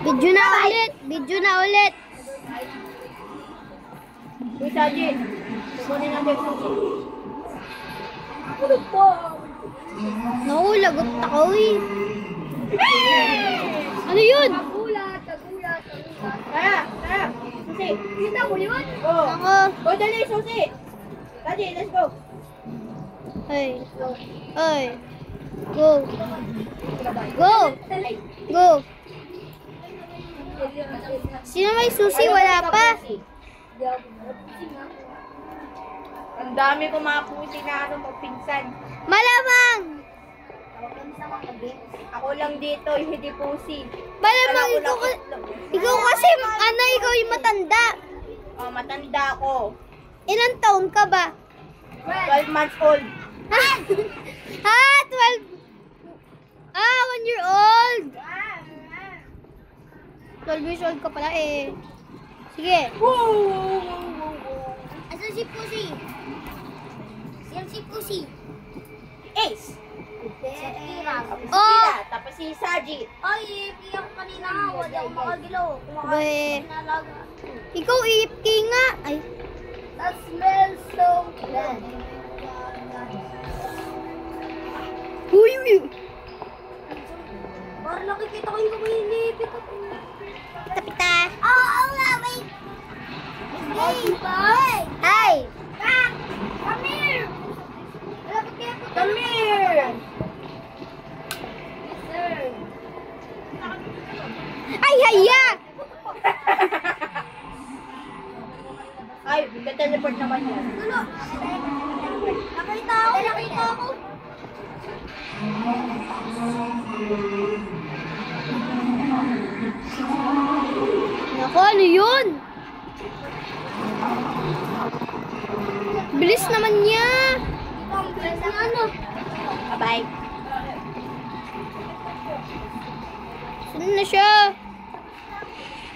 Video na ulit. Video na ulit. Uy, Saji. Kukunin natin yung susi. Ulog po. Naku, lagot ako eh. Ano yun? Tagulat. Tara. Susi. Kita mo yun? Oo. Ako. O, dali, susi. Saji, let's go. Ay. Ay. Go. Go. Go. Sino may susi? Wala pa. Ang dami ko mga pusi na magpinsan. Malamang. Ako lang dito, hindi pusi. Malamang ikaw kasi ikaw yung matanda. Oh, matanda ako. Ilang taon ka ba? 12 months old. Ha? 12. 1 year old. 12 years old ka pala eh. Sige. Asan si Pussy? Sino si Pussy? Ace. Oh! Kira, tapos si Saji. Ay, iyak kanina. Wala akong makagalaw. Be. Ikaw iipki nga. Ay. That smells so bad. Uy. Parang nakikita ko yung kumilipit ako. Tapita. Oo nga, wait. Hey! Hi. Come here! Malapit kaya po. Come here! Yes, sir. Ay, haya. Ay, teleport naman yan. Ano? Nakita ako. Naku, ano yun? Bilis naman niya. Ang bilis ng ano? Bye-bye. Saan na siya?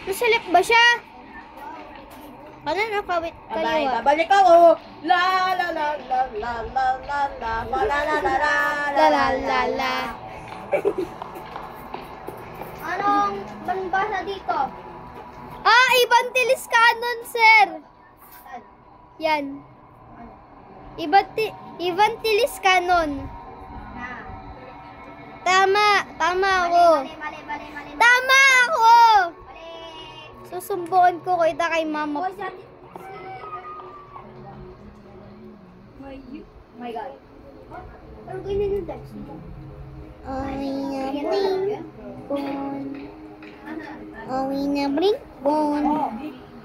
Nasa left ba siya? Kanan o kawit Bye-bye. kaliwa? Babalik ako. La la la la la la la la la la la la La la la. Anong banbasa dito? Ibang tilis canon, sir. Yan. Ibang tilis canon. Tama ako. Mali. Tama ako. Mali. Susumbukan ko kita kay mama. Boy, My God. ano ganyan yung text mo? Owi na bring bon.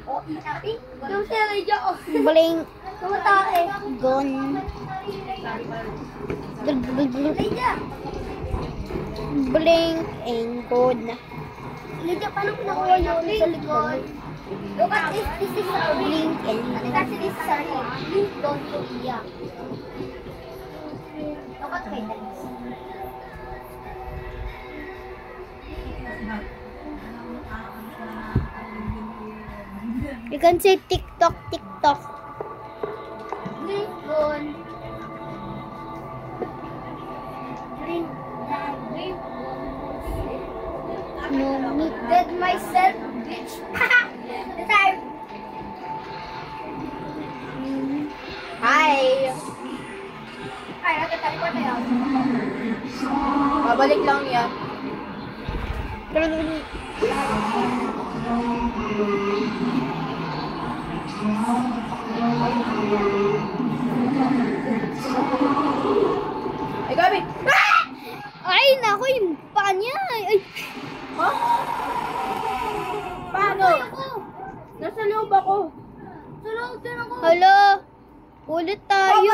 O, inapi? Yung sila dyan. Bling Tumatae. gon. Lydia. Bling and good. Lydia, paano ko nakuha yung sa likod? Look at this. This is a Blink and Kasi this is a link. Don't go iyak. Look at my dance. you can say TikTok. Blink, gone. Blink, blink. No need. Dead myself, bitch. The time. Hi! Ay, nagtateleport na yun. Babalik lang yan. Ay, Gabi! Ay, naku, yung paa niya. Ay. Ha? Paano? Nasa loob ako. Tulog din ako. Hala. Ulit tayo.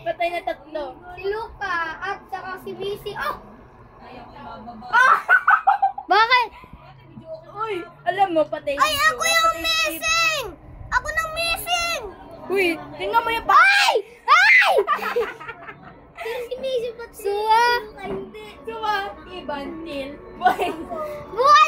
Patay na tatlo. Si Luca at saka si Missy. Oh! Bakit? Uy, alam mo, patay Ay, ako yung missing! Ako nang missing! Uy, tingnan mo yung patay! Ay! Pero si Missy ba't Suwa. Ay, hindi. Suwa, ibantil. Boy. Buhay